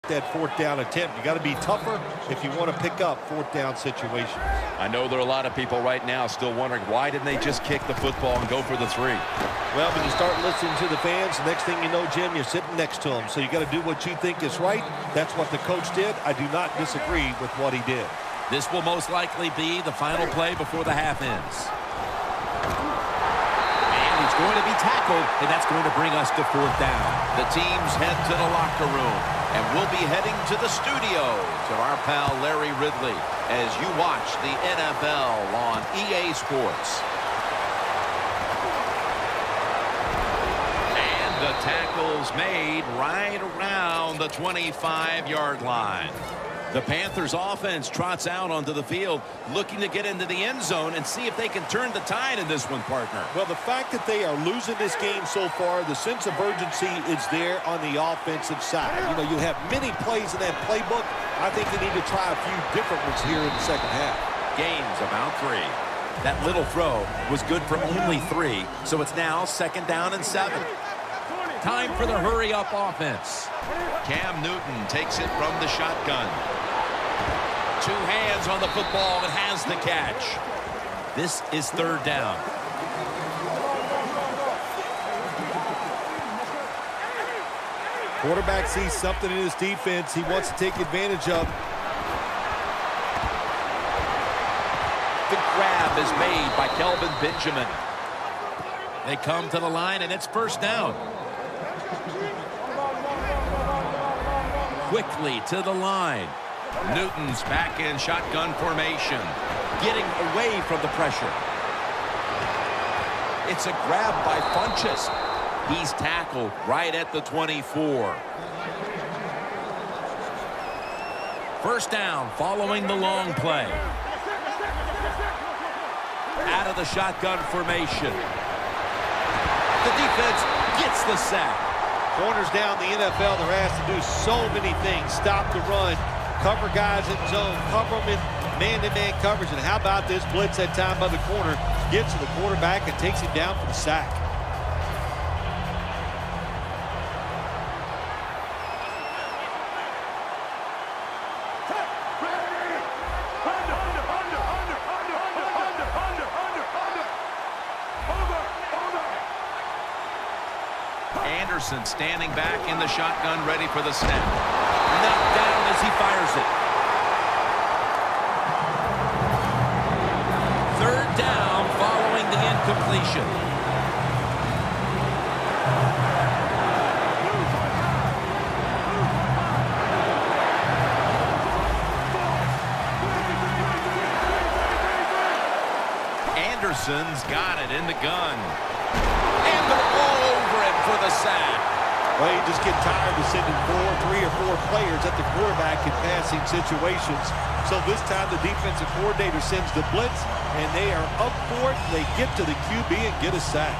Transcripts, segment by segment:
that fourth down attempt. You got to be tougher if you want to pick up fourth down situations. I know there are a lot of people right now still wondering, why didn't they just kick the football and go for the 3? Well, when you start listening to the fans, the next thing you know, Jim, you're sitting next to them. So you got to do what you think is right. That's what the coach did. I do not disagree with what he did. This will most likely be the final play before the half ends. He's going to be tackled, and that's going to bring us to fourth down. The teams head to the locker room, and we'll be heading to the studio to our pal Larry Ridley as you watch the NFL on EA Sports. And the tackle's made right around the 25-yard line. The Panthers offense trots out onto the field, looking to get into the end zone and see if they can turn the tide in this one, partner. Well, the fact that they are losing this game so far, the sense of urgency is there on the offensive side. You know, you have many plays in that playbook. I think they need to try a few different ones here in the second half. Game's about 3. That little throw was good for only 3, so it's now 2nd down and 7. Time for the hurry-up offense. Cam Newton takes it from the shotgun. 2 hands on the football and has the catch. This is 3rd down. Quarterback sees something in his defense he wants to take advantage of. The grab is made by Kelvin Benjamin. They come to the line, and it's 1st down. Quickly to the line. Newton's back in shotgun formation. Getting away from the pressure. It's a grab by Funchess. He's tackled right at the 24. 1st down following the long play. Out of the shotgun formation. The defense gets the sack. Corners down the NFL, they're asked to do so many things. Stop the run, cover guys in zone, cover them in man-to-man coverage. And how about this blitz that time by the corner? Gets to the quarterback and takes him down for the sack. Anderson standing back in the shotgun, ready for the snap. Knocked down as he fires it. 3rd down following the incompletion. Anderson's got it in the gun. And they're all over him for the sack. Well, you just get tired of sending 3 or 4 players at the quarterback in passing situations. So this time the defensive coordinator sends the blitz, and they are up for it. They get to the QB and get a sack.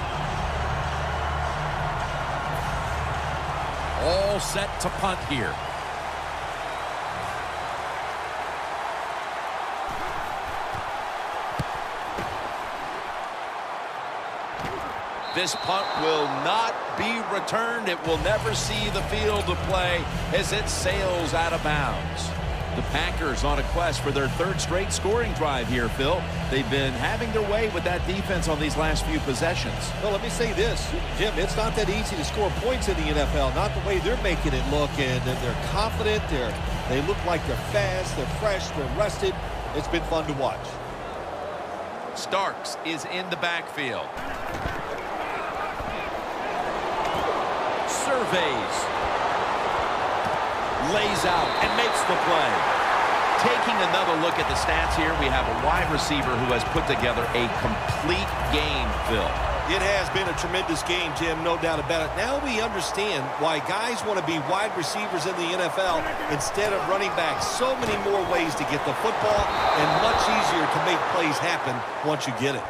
All set to punt here. This punt will not be returned. It will never see the field of play as it sails out of bounds. The Packers on a quest for their 3rd straight scoring drive here, Phil. They've been having their way with that defense on these last few possessions. Well, let me say this, Jim, it's not that easy to score points in the NFL, not the way they're making it look, and they're confident, they look like they're fast, they're fresh, they're rested. It's been fun to watch. Starks is in the backfield. Surveys. Lays out and makes the play. Taking another look at the stats here, we have a wide receiver who has put together a complete game, Phil. It has been a tremendous game, Jim, no doubt about it. Now we understand why guys want to be wide receivers in the NFL instead of running backs. So many more ways to get the football and much easier to make plays happen once you get it.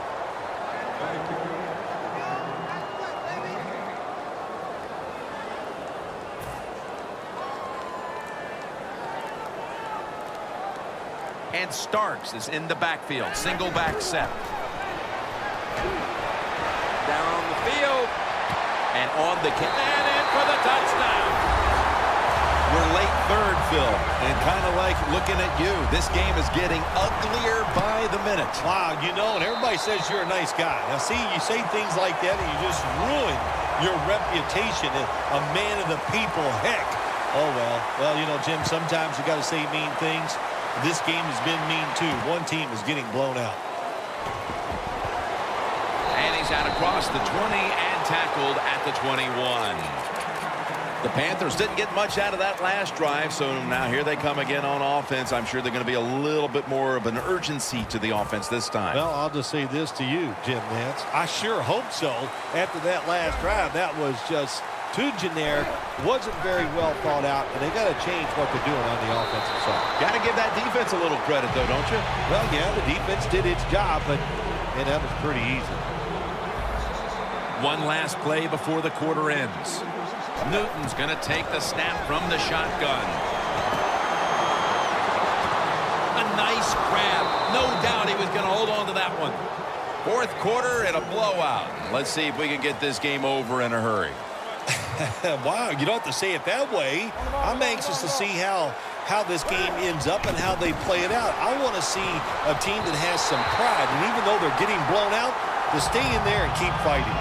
And Starks is in the backfield. Single back set. Down the field. And on the kick. And in for the touchdown. We're late 3rd Phil. And kind of like looking at you, this game is getting uglier by the minute. Wow, you know, and everybody says you're a nice guy. Now, see, you say things like that, and you just ruin your reputation as a man of the people. Heck. Oh, well. Well, you know, Jim, sometimes you got to say mean things. This game has been mean, too. One team is getting blown out. And he's out across the 20 and tackled at the 21. The Panthers didn't get much out of that last drive, so now here they come again on offense. I'm sure they're going to be a little bit more of an urgency to the offense this time. Well, I'll just say this to you, Jim Nance. I sure hope so. After that last drive, that was just too generic, wasn't very well thought out, and they got to change what they're doing on the offensive side. Got to give that defense a little credit, though, don't you? Well, yeah, the defense did its job, but man, that was pretty easy. One last play before the quarter ends. Newton's going to take the snap from the shotgun. A nice grab. No doubt he was going to hold on to that one. Fourth quarter and a blowout. Let's see if we can get this game over in a hurry. Wow, you don't have to say it that way. I'm anxious to see how this game ends up and how they play it out. I want to see a team that has some pride, and even though they're getting blown out, to stay in there and keep fighting.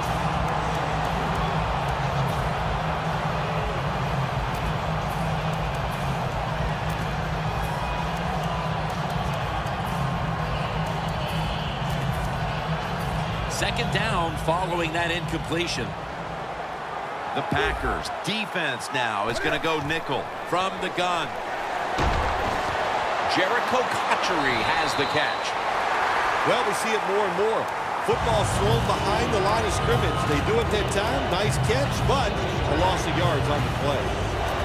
Second down following that incompletion. The Packers defense now is going to go nickel from the gun. Jericho Cotchery has the catch. Well, we see it more and more. Football thrown behind the line of scrimmage. They do it that time. Nice catch, but a loss of yards on the play.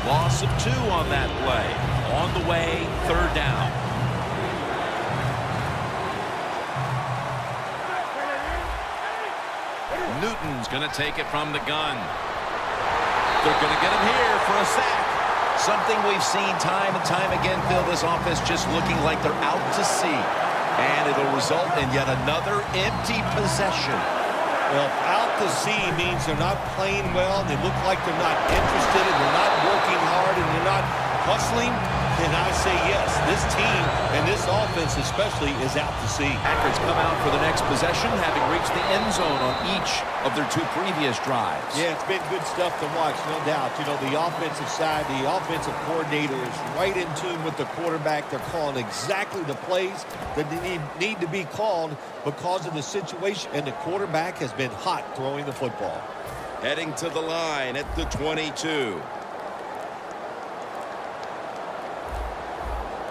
Loss of 2 on that play. On the way, third down. Newton's going to take it from the gun. They're going to get him here for a sack. Something we've seen time and time again, Phil, this offense just looking like they're out to sea. And it'll result in yet another empty possession. Well, out to sea means they're not playing well. They look like they're not interested, and they're not working hard, and they're not hustling. And I say yes, this team and this offense especially is out to sea. Packers come out for the next possession, having reached the end zone on each of their 2 previous drives. Yeah, it's been good stuff to watch, no doubt. You know, the offensive side, the offensive coordinator is right in tune with the quarterback. They're calling exactly the plays that they need to be called because of the situation, and the quarterback has been hot throwing the football. Heading to the line at the 22.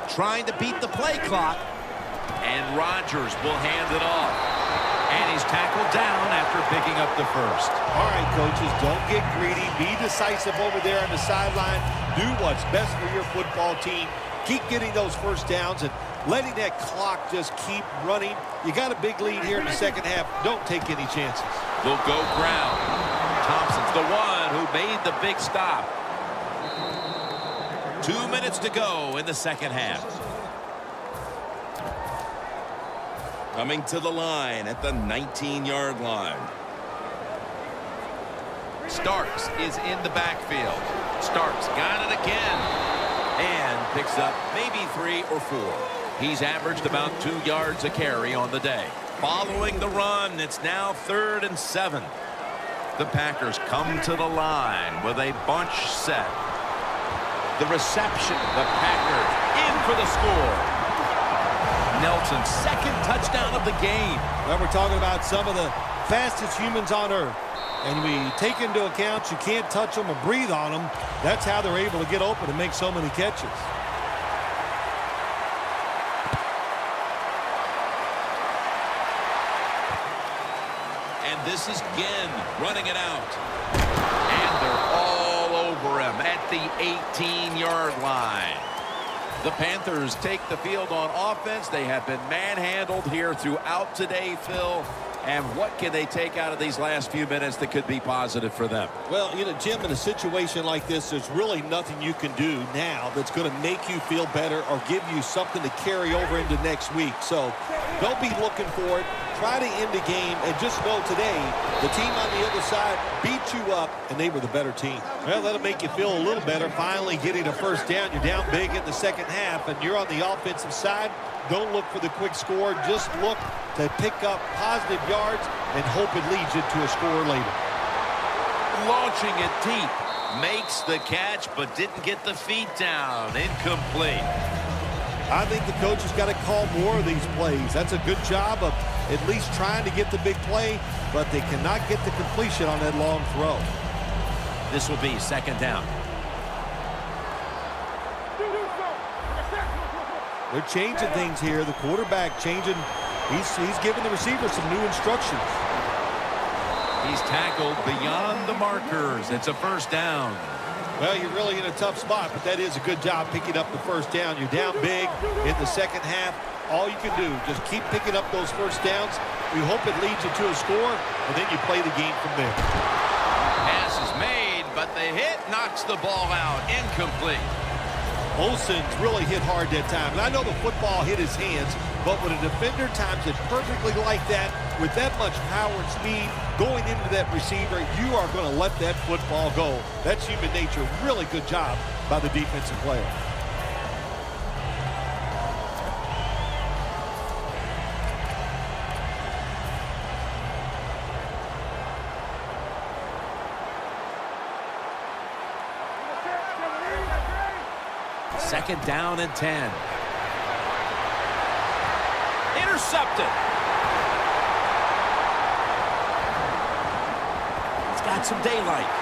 Trying to beat the play clock. And Rodgers will hand it off. And he's tackled down after picking up the first. All right, coaches, don't get greedy. Be decisive over there on the sideline. Do what's best for your football team. Keep getting those first downs and letting that clock just keep running. You got a big lead here in the second half. Don't take any chances. They'll go ground. Thompson's the one who made the big stop. 2 minutes to go in the second half. Coming to the line at the 19-yard line. Starks is in the backfield. Starks got it again. And picks up maybe 3 or 4. He's averaged about 2 yards a carry on the day. Following the run, it's now 3rd and 7. The Packers come to the line with a bunch set. The reception, the Packers in for the score. Nelson's second touchdown of the game. Well, we're talking about some of the fastest humans on earth. And we take into account you can't touch them or breathe on them. That's how they're able to get open and make so many catches. And this is Ginn running it out. And they're all over him at the 18-yard line. The Panthers take the field on offense. They have been manhandled here throughout today, Phil. And what can they take out of these last few minutes that could be positive for them? Well, you know, Jim, in a situation like this, there's really nothing you can do now that's going to make you feel better or give you something to carry over into next week. So don't be looking for it. try to end the game and just know today the team on the other side beat you up, and they were the better team. Well, that'll make you feel a little better. Finally getting a first down. You're down big in the second half, and you're on the offensive side. Don't look for the quick score. Just look to pick up positive yards and hope it leads you to a score later. Launching it deep. Makes the catch, but didn't get the feet down. Incomplete. I think the coach has got to call more of these plays. That's a good job of at least trying to get the big play, but they cannot get the completion on that long throw. This will be second down. They're changing things here. The quarterback changing. He's giving the receiver some new instructions. He's tackled beyond the markers. It's a first down. Well, you're really in a tough spot, but that is a good job picking up the first down. You're down big in the second half. All you can do, just keep picking up those first downs. We hope it leads you to a score, and then you play the game from there. Pass is made, but the hit knocks the ball out. Incomplete. Olsen's really hit hard that time. And I know the football hit his hands, but when a defender times it perfectly like that, with that much power and speed going into that receiver, you are going to let that football go. That's human nature. Really good job by the defensive player. Second down and 10. Intercepted. He's got some daylight.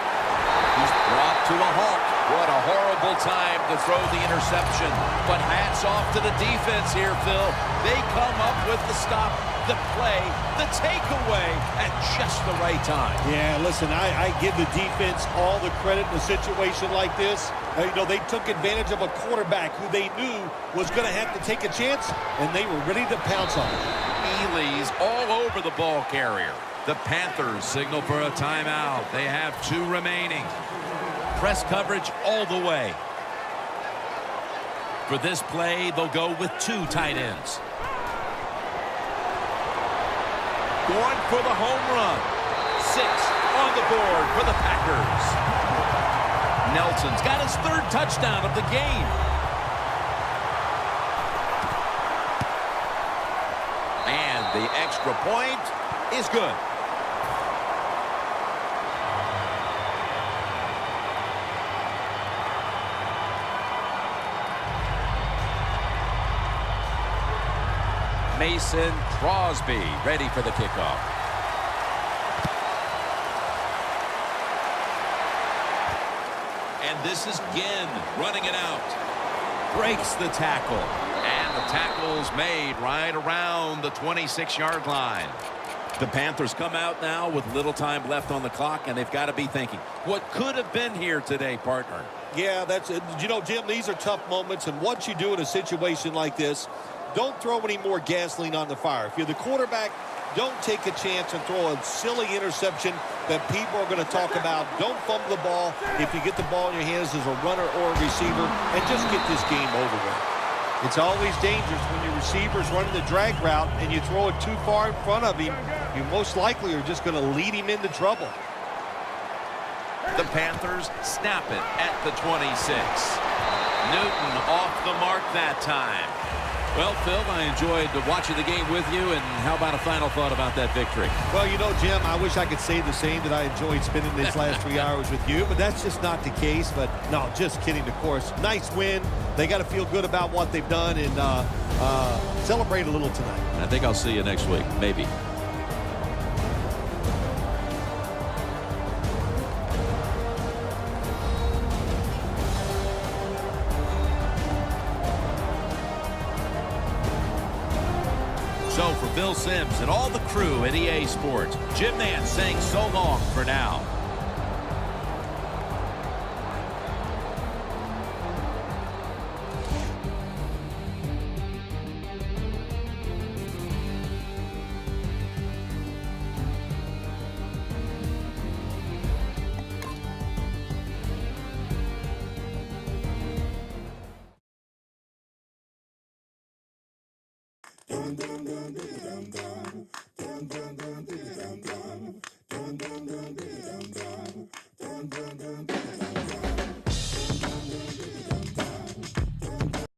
He's brought to a halt. What a horrible time to throw the interception. But hats off to the defense here, Phil. They come up with the stop, the play, the takeaway at just the right time. Yeah, listen, I give the defense all the credit in a situation like this. You know, they took advantage of a quarterback who they knew was going to have to take a chance, and they were ready to pounce on him. Ely's all over the ball carrier. The Panthers signal for a timeout. They have 2 remaining. Press coverage all the way. For this play, they'll go with 2 tight ends. Going for the home run. 6 on the board for the Packers. Nelson's got his 3rd touchdown of the game. And the extra point is good. Mason Crosby ready for the kickoff. And this is Ginn running it out. Breaks the tackle. And the tackle's made right around the 26-yard line. The Panthers come out now with little time left on the clock, and they've got to be thinking, what could have been here today, partner? Yeah, that's it. You know, Jim, these are tough moments, and what you do in a situation like this, don't throw any more gasoline on the fire. If you're the quarterback, don't take a chance and throw a silly interception that people are going to talk about. Don't fumble the ball if you get the ball in your hands as a runner or a receiver, and just get this game over with. It's always dangerous when your receiver's running the drag route and you throw it too far in front of him. You most likely are just going to lead him into trouble. The Panthers snap it at the 26. Newton off the mark that time. Well, Phil, I enjoyed watching the game with you, and how about a final thought about that victory? Well, you know, Jim, I wish I could say the same, that I enjoyed spending these last 3 hours with you, but that's just not the case. But, no, just kidding, of course. Nice win. They got to feel good about what they've done and celebrate a little tonight. I think I'll see you next week, maybe. So for Bill Sims and all the crew at EA Sports, Jim Nance saying so long for now. Dum dum dum dum dum dum. gun, gun, gun.